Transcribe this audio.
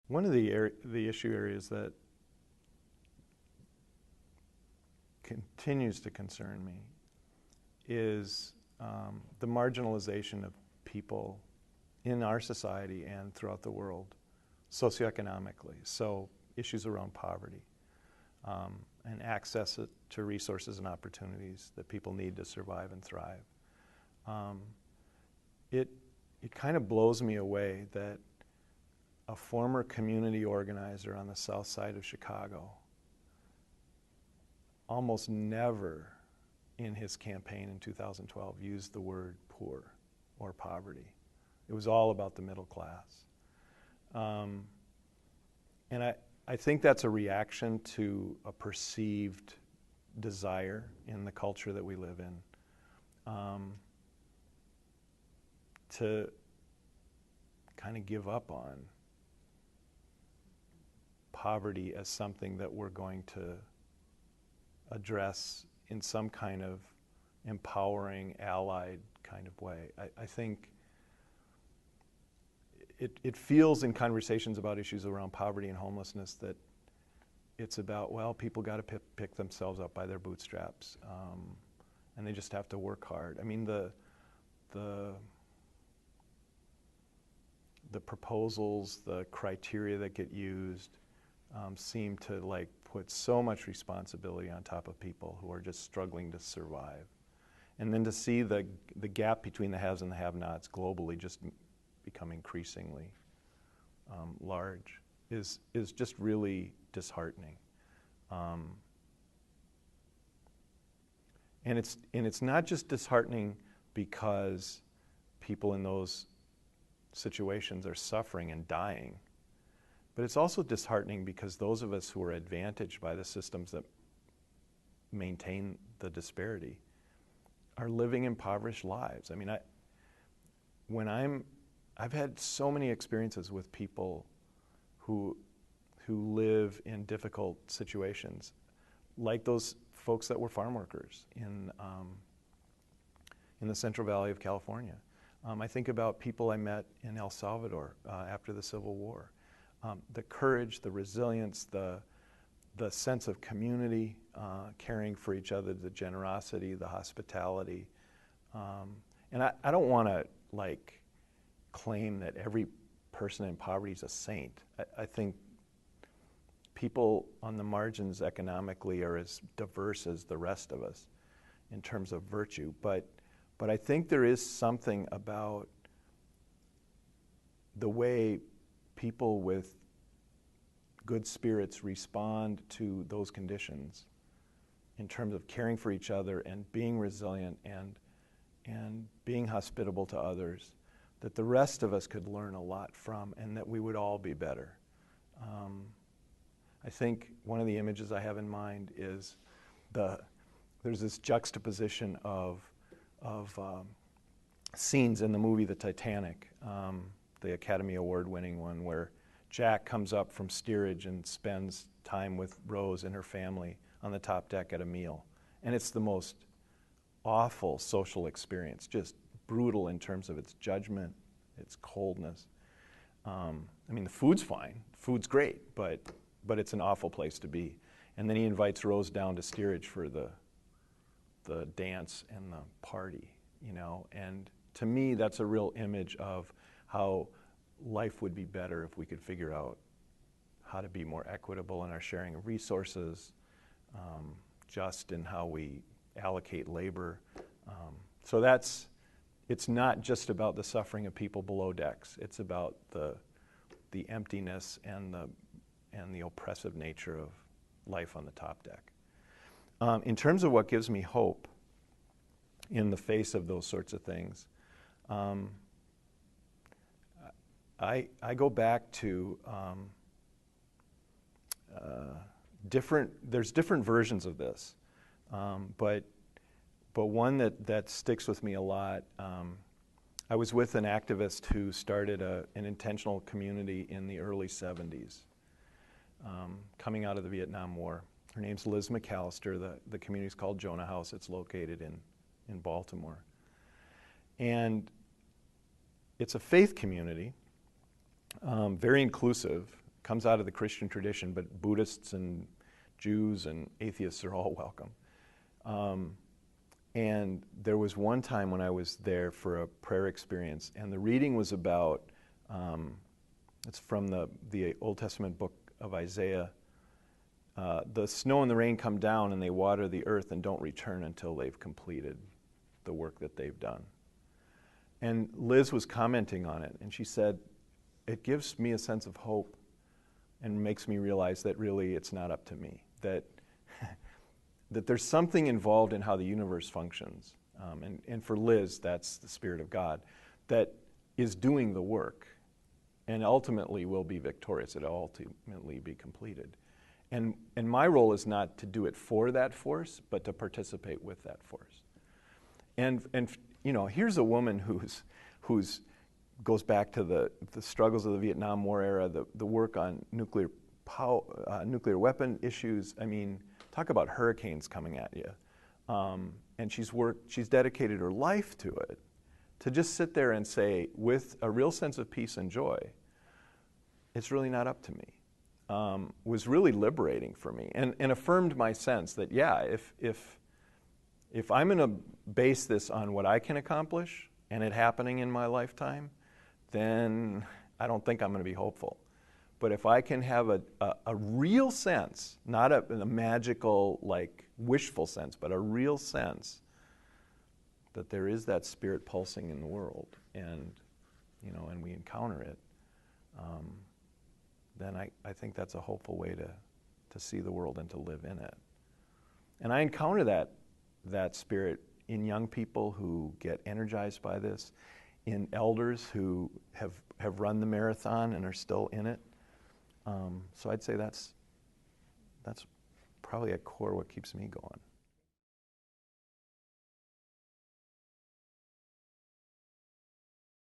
One of the issue areas that continues to concern me is the marginalization of people in our society and throughout the world socioeconomically. So issues around poverty and access to resources and opportunities that people need to survive and thrive. It kind of blows me away that a former community organizer on the south side of Chicago almost never in his campaign in 2012 used the word poor or poverty. It was all about the middle class. And I think that's a reaction to a perceived desire in the culture that we live in to kind of give up on poverty as something that we're going to address in some kind of empowering, allied kind of way. I think it feels in conversations about issues around poverty and homelessness that it's about, well, people got to pick themselves up by their bootstraps, and they just have to work hard. I mean, the proposals, the criteria that get used seem to like put so much responsibility on top of people who are just struggling to survive. And then to see the gap between the haves and the have-nots globally just become increasingly large is just really disheartening. And it's not just disheartening because people in those situations are suffering and dying, but it's also disheartening because those of us who are advantaged by the systems that maintain the disparity are living impoverished lives. I mean, I've had so many experiences with people who live in difficult situations, like those folks that were farm workers in the Central Valley of California. I think about people I met in El Salvador after the Civil War. The courage, the resilience, the sense of community, caring for each other, the generosity, the hospitality. And I don't want to like claim that every person in poverty is a saint. I think people on the margins economically are as diverse as the rest of us in terms of virtue. But I think there is something about the way people with good spirits respond to those conditions in terms of caring for each other and being resilient and being hospitable to others, that the rest of us could learn a lot from, and that we would all be better. I think one of the images I have in mind is there's this juxtaposition of scenes in the movie The Titanic, the Academy Award-winning one, where Jack comes up from steerage and spends time with Rose and her family on the top deck at a meal. And it's the most awful social experience, just brutal in terms of its judgment, its coldness. I mean, the food's fine, food's great, but it's an awful place to be. And then he invites Rose down to steerage for the dance and the party, you know. And to me, that's a real image of how life would be better if we could figure out how to be more equitable in our sharing of resources, just in how we allocate labor. So it's not just about the suffering of people below decks. It's about the emptiness and the oppressive nature of life on the top deck. In terms of what gives me hope in the face of those sorts of things, I go back to there's different versions of this, but one that sticks with me a lot. I was with an activist who started an intentional community in the early 70s, coming out of the Vietnam War. Her name's Liz McAllister. The community's called Jonah House. It's located in Baltimore. And it's a faith community, very inclusive, comes out of the Christian tradition, but Buddhists and Jews and atheists are all welcome. And there was one time when I was there for a prayer experience, and the reading was about, it's from the Old Testament book of Isaiah. The snow and the rain come down and they water the earth and don't return until they've completed the work that they've done. And Liz was commenting on it, and she said, it gives me a sense of hope and makes me realize that really it's not up to me, that that there's something involved in how the universe functions. And for Liz, that's the Spirit of God, that is doing the work and ultimately will be victorious. It'll ultimately be completed. And my role is not to do it for that force, but to participate with that force. And you know, here's a woman who's goes back to the struggles of the Vietnam War era, the work on nuclear weapon issues. I mean, talk about hurricanes coming at you. And she's dedicated her life to it, to just sit there and say, with a real sense of peace and joy, it's really not up to me, was really liberating for me and affirmed my sense that, yeah, if I'm going to base this on what I can accomplish and it happening in my lifetime, then I don't think I'm going to be hopeful. But if I can have a real sense, not a magical, like, wishful sense, but a real sense that there is that Spirit pulsing in the world, and, you know, and we encounter it, then I think that's a hopeful way to see the world and to live in it. And I encounter that Spirit in young people who get energized by this, in elders who have run the marathon and are still in it. So I'd say that's probably at core what keeps me going.